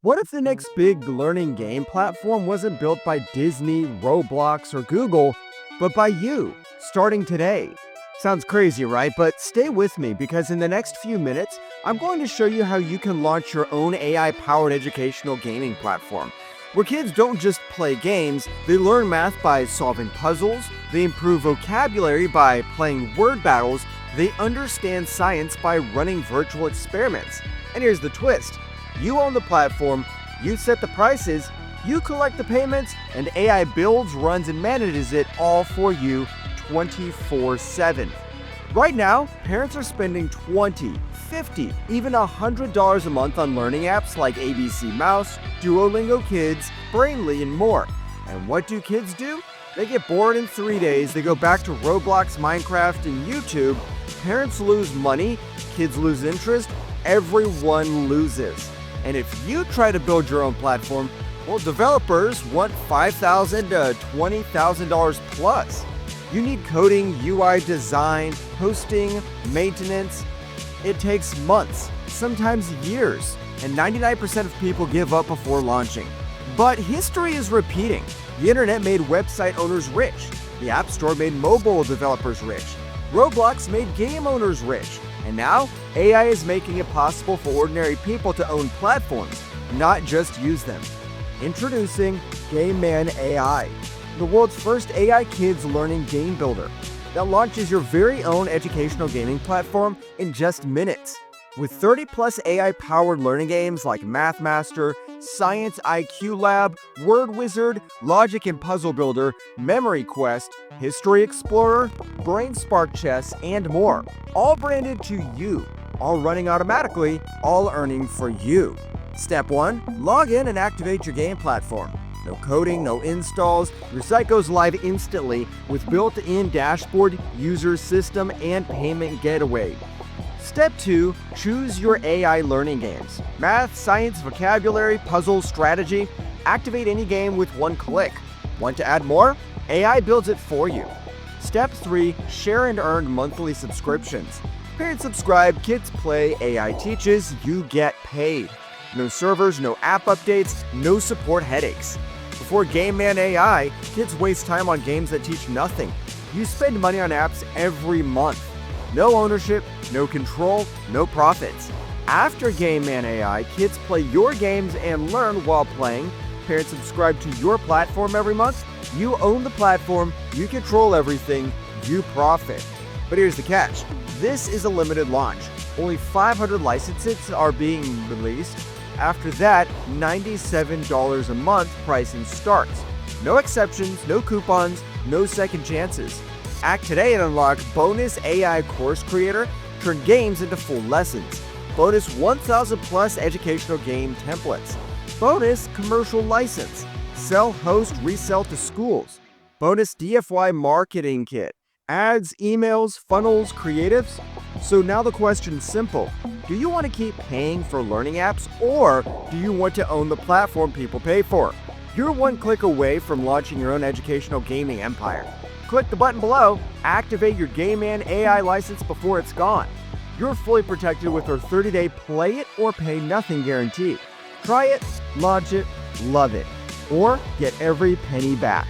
What if the next big learning game platform wasn't built by Disney, Roblox, or Google, but by you, starting today? Sounds crazy, right? But stay with me because in the next few minutes, I'm going to show you how you can launch your own AI-powered educational gaming platform, where kids don't just play games, they learn math by solving puzzles, they improve vocabulary by playing word battles, they understand science by running virtual experiments. And here's the twist. You own the platform, you set the prices, you collect the payments, and AI builds, runs, and manages it all for you 24/7. Right now, parents are spending $20, $50, even $100 a month on learning apps like ABC Mouse, Duolingo Kids, Brainly, and more. And what do kids do? They get bored in 3 days, they go back to Roblox, Minecraft, and YouTube. Parents lose money, kids lose interest, everyone loses. And if you try to build your own platform, well, developers want $5,000 to $20,000 plus. You need coding, UI design, hosting, maintenance. It takes months, sometimes years, and 99% of people give up before launching. But history is repeating. The internet made website owners rich. The App Store made mobile developers rich. Roblox made game owners rich. And now, AI is making it possible for ordinary people to own platforms, not just use them. Introducing GameMan AI, the world's first AI kids learning game builder that launches your very own educational gaming platform in just minutes. With 30-plus AI-powered learning games like Math Master, Science IQ Lab, Word Wizard, Logic and Puzzle Builder, Memory Quest, History Explorer, Brain Spark Chess, and more, all branded to you, all running automatically, all earning for you. Step 1. Log in and activate your game platform. No coding, no installs, your site goes live instantly with built-in dashboard, user system, and payment gateway. Step 2. Choose your AI learning games. Math, science, vocabulary, puzzle, strategy. Activate any game with one click. Want to add more? AI builds it for you. Step 3. Share and earn monthly subscriptions. Parents subscribe, kids play, AI teaches, you get paid. No servers, no app updates, no support headaches. Before GameMan AI, kids waste time on games that teach nothing. You spend money on apps every month. No ownership, no control, no profits. After GameMan AI, kids play your games and learn while playing. Parents subscribe to your platform every month. You own the platform, you control everything, you profit. But here's the catch. This is a limited launch. Only 500 licenses are being released. After that, $97 a month pricing starts. No exceptions, no coupons, no second chances. Act today and unlock bonus AI course creator, turn games into full lessons. Bonus 1,000 plus educational game templates. Bonus commercial license. Sell, host, resell to schools. Bonus DFY marketing kit. Ads, emails, funnels, creatives. So now the question's simple. Do you want to keep paying for learning apps, or do you want to own the platform people pay for? You're one click away from launching your own educational gaming empire. Click the button below, activate your GameMan AI license before it's gone. You're fully protected with our 30-day play it or pay nothing guarantee. Try it, launch it, love it, or get every penny back.